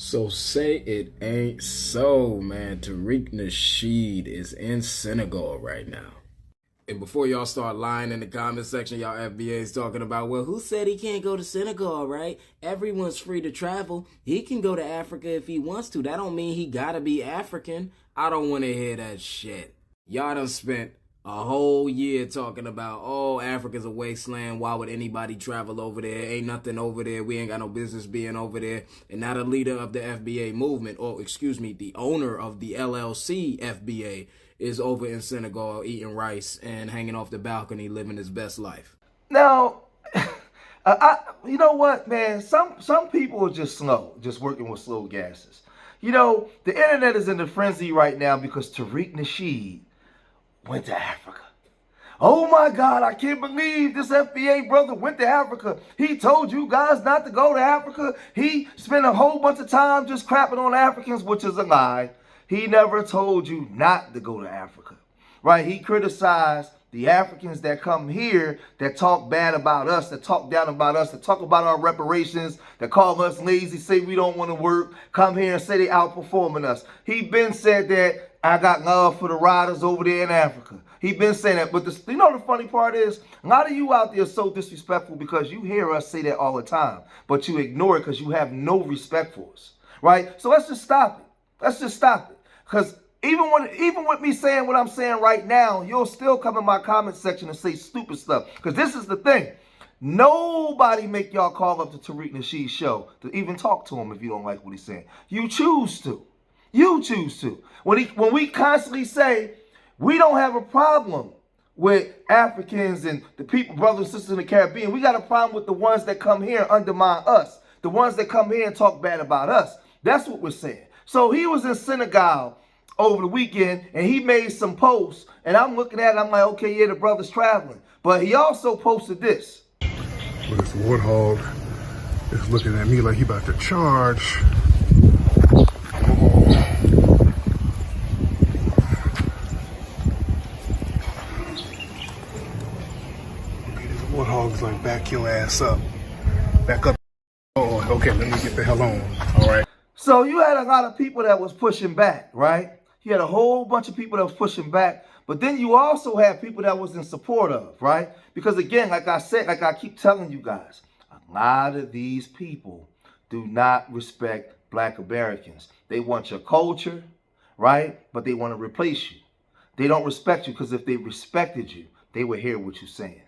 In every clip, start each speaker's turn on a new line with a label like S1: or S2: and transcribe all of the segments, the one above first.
S1: So say it ain't so, man. Tariq Nasheed is in Senegal right now. And before y'all start lying in the comment section, y'all FBA's talking about, well, who said he can't go to Senegal, right? Everyone's free to travel. He can go to Africa if he wants to. That don't mean he gotta be African. I don't want to hear that shit. Y'all done spent a whole year talking about, oh, Africa's a wasteland. Why would anybody travel over there? Ain't nothing over there. We ain't got no business being over there. And now the leader of the FBA movement, or excuse me, the owner of the LLC FBA, is over in Senegal eating rice and hanging off the balcony, living his best life.
S2: Now, you know what, man? Some people are just slow, just working with slow gases. You know, the internet is in a frenzy right now because Tariq Nasheed went to Africa. Oh my God, I can't believe this FBA brother went to Africa. He told you guys not to go to Africa. He spent a whole bunch of time just crapping on Africans, which is a lie. He never told you not to go to Africa, right? He criticized the Africans that come here that talk bad about us, that talk down about us, that talk about our reparations, that call us lazy, say we don't want to work, come here and say they outperforming us. He been said that I got love for the riders over there in Africa. He been saying that, but you know the funny part is, a lot of you out there are so disrespectful because you hear us say that all the time, but you ignore it because you have no respect for us, right? So let's just stop it. Let's just stop it. Because even with me saying what I'm saying right now, you'll still come in my comment section and say stupid stuff. Because this is the thing. Nobody make y'all call up the Tariq Nasheed show to even talk to him if you don't like what he's saying. You choose to. You choose to. When we constantly say we don't have a problem with Africans and the people, brothers and sisters in the Caribbean, we got a problem with the ones that come here and undermine us. The ones that come here and talk bad about us. That's what we're saying. So he was in Senegal over the weekend, and he made some posts, and I'm looking at it, I'm like, okay, yeah, the brother's traveling. But he also posted this.
S3: But this warthog is looking at me like he about to charge. Okay, this warthog's like, back your ass up. Back up. Oh, okay, let me get the hell on. All right.
S2: So you had a lot of people that was pushing back, right? You had a whole bunch of people that was pushing back, but then you also had people that was in support of, right? Because again, like I said, like I keep telling you guys, a lot of these people do not respect Black Americans. They want your culture, right? But they want to replace you. They don't respect you because if they respected you, they would hear what you're saying.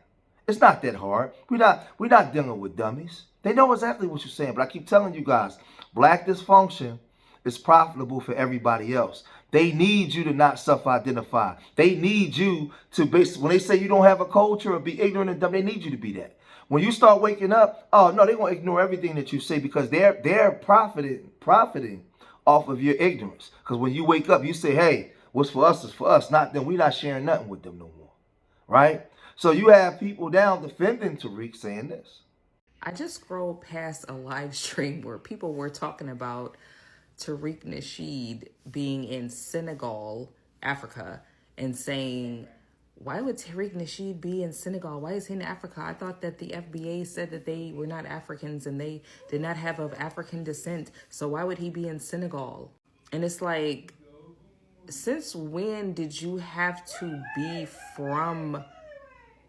S2: It's not that hard. We're not dealing with dummies. They know exactly what you're saying, but I keep telling you guys, Black dysfunction is profitable for everybody else. They need you to not self-identify. They need you to basically, when they say you don't have a culture or be ignorant and dumb, they need you to be that. When you start waking up, oh no, they're going to ignore everything that you say because they're profiting off of your ignorance. Because when you wake up, you say, hey, what's for us is for us, not them. We're not sharing nothing with them no more, right? So you have people down defending Tariq saying this.
S4: I just scrolled past a live stream where people were talking about Tariq Nasheed being in Senegal, Africa, and saying, why would Tariq Nasheed be in Senegal? Why is he in Africa? I thought that the FBA said that they were not Africans and they did not have of African descent. So why would he be in Senegal? And it's like, since when did you have to be from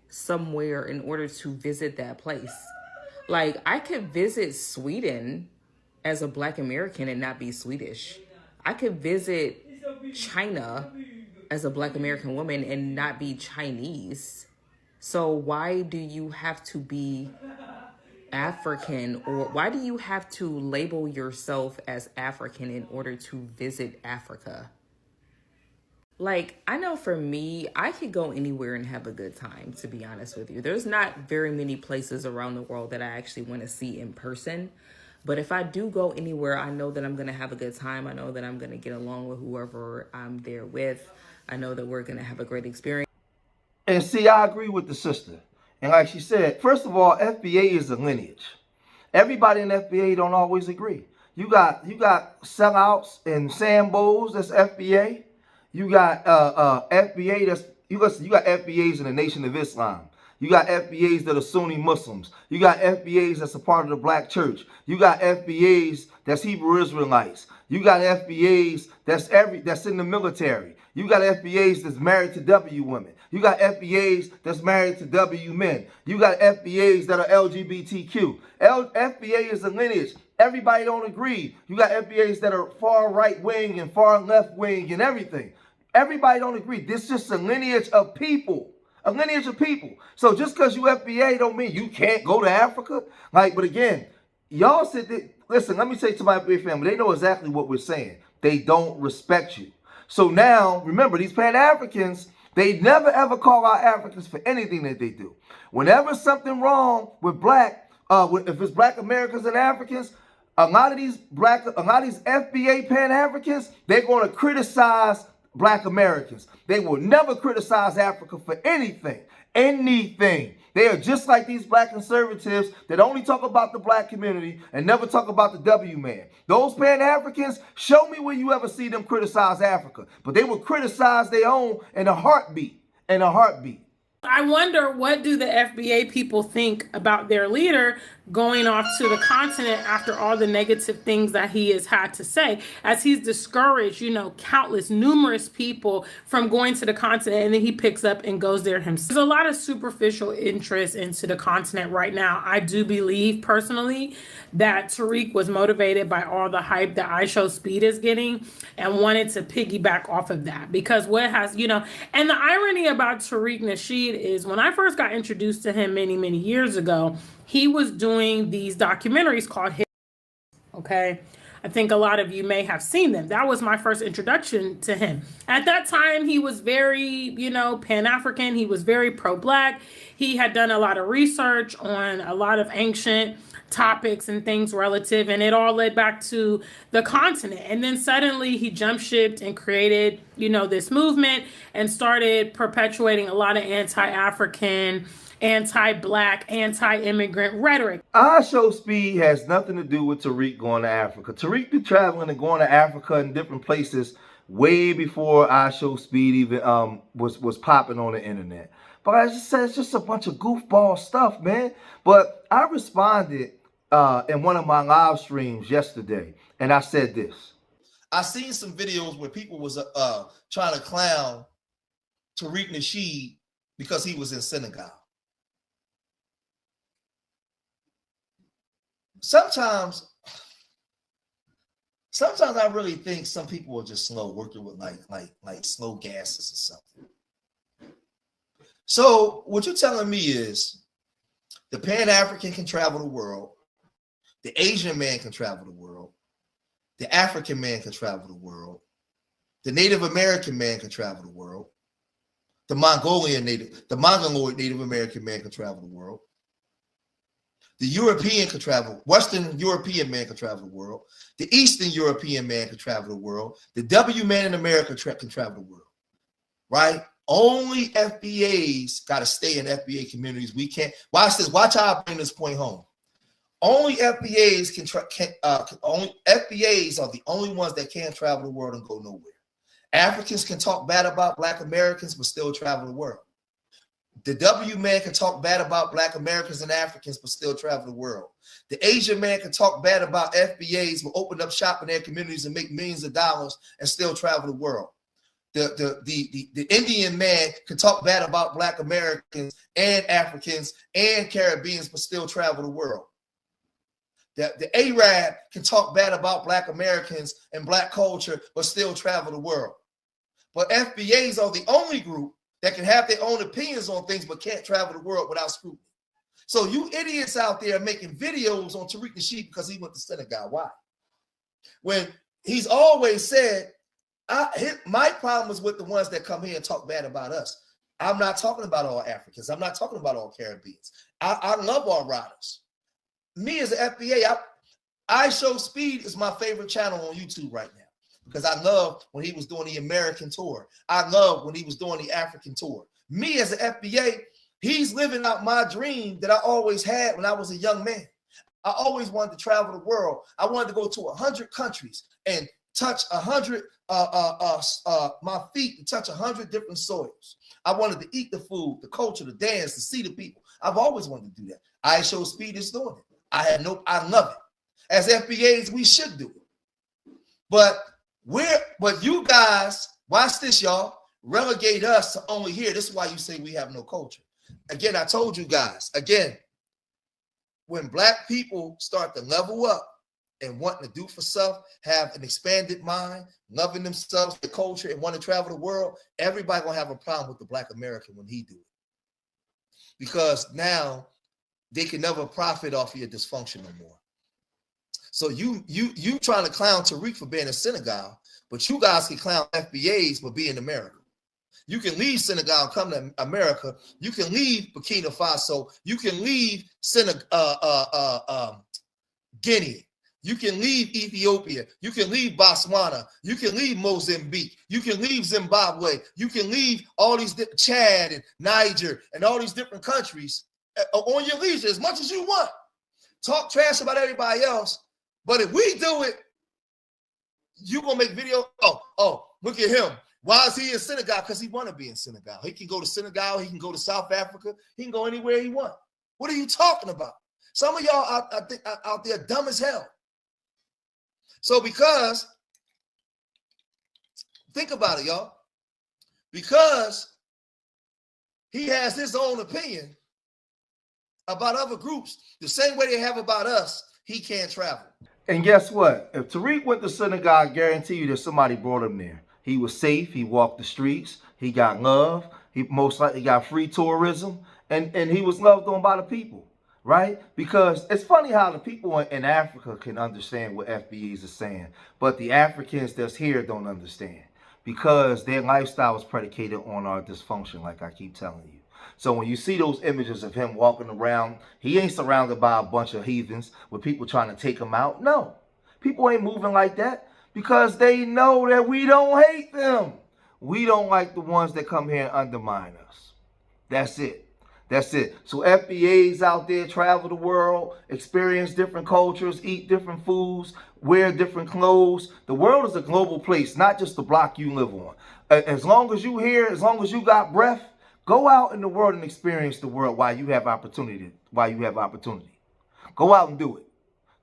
S4: somewhere in order to visit that place? Like, I could visit Sweden as a Black American and not be Swedish. I could visit China as a Black American woman and not be Chinese. So why do you have to be African, or why do you have to label yourself as African in order to visit Africa? Like, I know for me, I could go anywhere and have a good time, to be honest with you. There's not very many places around the world that I actually want to see in person. But if I do go anywhere, I know that I'm going to have a good time. I know that I'm going to get along with whoever I'm there with. I know that we're going to have a great experience.
S2: And see, I agree with the sister. And like she said, first of all, FBA is a lineage. Everybody in FBA don't always agree. You got sellouts and Sambos, that's FBA. You got FBA, you got FBAs in the Nation of Islam. You got FBAs that are Sunni Muslims. You got FBAs that's a part of the black church. You got FBAs that's Hebrew Israelites. You got FBAs that's in the military. You got FBAs that's married to W women. You got FBAs that's married to W men. You got FBAs that are LGBTQ. FBA is a lineage. Everybody don't agree. You got FBAs that are far right wing and far left wing and everything. Everybody don't agree. This is just a lineage of people. A lineage of people. So just because you FBA don't mean you can't go to Africa. Like, but again, y'all said that, listen, let me say to my big family, they know exactly what we're saying. They don't respect you. So now, remember, these Pan-Africans, they never ever call out Africans for anything that they do. Whenever something wrong with black, if it's black Americans and Africans, a lot of these FBA Pan-Africans, they're going to criticize black Americans. They will never criticize Africa for anything. Anything. They are just like these black conservatives that only talk about the black community and never talk about the W man. Those Pan-Africans, show me where you ever see them criticize Africa. But they will criticize their own in a heartbeat. In a heartbeat.
S5: I wonder, what do the FBA people think about their leader going off to the continent after all the negative things that he has had to say, as he's discouraged, numerous people from going to the continent, and then he picks up and goes there himself. There's a lot of superficial interest into the continent right now. I do believe personally that Tariq was motivated by all the hype that IShowSpeed is getting and wanted to piggyback off of that, because and the irony about Tariq Nasheed is, when I first got introduced to him many, many years ago, he was doing these documentaries called His. Okay. I think a lot of you may have seen them. That was my first introduction to him. At that time, he was very, Pan-African. He was very pro-black. He had done a lot of research on a lot of ancient topics and things relative, and it all led back to the continent. And then suddenly he jump shipped and created, this movement and started perpetuating a lot of anti-African, anti-black, anti-immigrant rhetoric.
S2: IShowSpeed has nothing to do with Tariq going to Africa. Tariq been traveling and going to Africa in different places way before IShowSpeed even was popping on the internet. But I just said, it's just a bunch of goofball stuff, man. But I responded in one of my live streams yesterday, and I said this.
S6: I seen some videos where people was trying to clown Tariq Nasheed because he was in Senegal. Sometimes I really think some people are just slow, working with like slow gases or something. So what you're telling me is the Pan-African can travel the world, the Asian man can travel the world, the African man can travel the world, the Native American man can travel the world, the Mongoloid Native American man can travel the world, the European can travel, Western European man can travel the world, the Eastern European man can travel the world, the W man in America can travel the world, right? Only FBAs got to stay in FBA communities. We can't. Watch this. Watch how I bring this point home. Only FBAs only FBAs are the only ones that can't travel the world and go nowhere. Africans can talk bad about Black Americans but still travel the world. The W man can talk bad about Black Americans and Africans but still travel the world. The Asian man can talk bad about FBAs but open up shop in their communities and make millions of dollars and still travel the world. The Indian man can talk bad about Black Americans and Africans and Caribbeans but still travel the world. The Arab can talk bad about Black Americans and Black culture but still travel the world. But FBAs are the only group that can have their own opinions on things but can't travel the world without scrutiny. So you idiots out there making videos on Tariq Nasheed because he went to Senegal. Why? When he's always said, my problem is with the ones that come here and talk bad about us. I'm not talking about all Africans. I'm not talking about all Caribbeans. I love all riders. Me as an FBA, IShowSpeed is my favorite channel on YouTube right now because I love when he was doing the American tour. I love when he was doing the African tour. Me as an FBA, he's living out my dream that I always had when I was a young man. I always wanted to travel the world. I wanted to go to 100 countries and touch 100 my feet to touch 100 different soils. I wanted to eat the food, the culture, the dance, to see the people. I've always wanted to do that. I Show Speed is doing it. I love it. As FBAs, we should do it. But you guys, watch this, y'all, relegate us to only here. This is why you say we have no culture. Again, I told you guys, when black people start to level up and wanting to do for self, have an expanded mind, loving themselves, the culture, and want to travel the world, everybody gonna have a problem with the black American when he do it. Because now they can never profit off of your dysfunction no more. So you trying to clown Tariq for being in Senegal, but you guys can clown FBAs for being in America. You can leave Senegal and come to America. You can leave Burkina Faso. You can leave Guinea. You can leave Ethiopia. You can leave Botswana. You can leave Mozambique. You can leave Zimbabwe. You can leave all these Chad and Niger and all these different countries on your leisure as much as you want. Talk trash about everybody else. But if we do it, you gonna make video. Oh, look at him. Why is he in Senegal? Because he want to be in Senegal. He can go to Senegal. He can go to South Africa. He can go anywhere he want. What are you talking about? Some of y'all out there dumb as hell. So because, think about it, y'all. Because he has his own opinion about other groups, the same way they have about us, he can't travel.
S2: And guess what? If Tariq went to Senegal, I guarantee you that somebody brought him there. He was safe. He walked the streets. He got love. He most likely got free tourism. And he was loved on by the people, right? Because it's funny how the people in Africa can understand what FBAs are saying, but the Africans that's here don't understand because their lifestyle is predicated on our dysfunction, like I keep telling you. So when you see those images of him walking around, he ain't surrounded by a bunch of heathens with people trying to take him out. No, people ain't moving like that. Because they know that we don't hate them. We don't like the ones that come here and undermine us. That's it. That's it. So FBAs out there travel the world, experience different cultures, eat different foods, wear different clothes. The world is a global place, not just the block you live on. As long as you here, as long as you got breath, go out in the world and experience the world while you have opportunity. Go out and do it.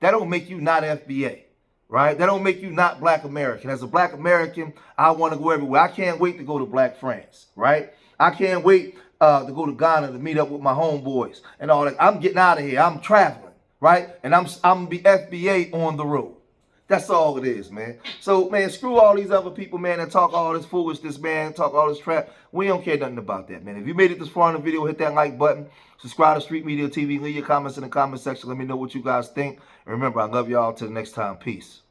S2: That don't make you not FBA. Right? That don't make you not black American. As a black American, I want to go everywhere. I can't wait to go to Black France, right? I can't wait to go to Ghana to meet up with my homeboys and all that. I'm getting out of here. I'm traveling, right? And I'm going to be FBA on the road. That's all it is, man. So, man, screw all these other people, man, that talk all this foolishness, man, talk all this crap. We don't care nothing about that, man. If you made it this far in the video, hit that like button. Subscribe to Street Media TV. Leave your comments in the comment section. Let me know what you guys think. And remember, I love y'all. Till the next time. Peace.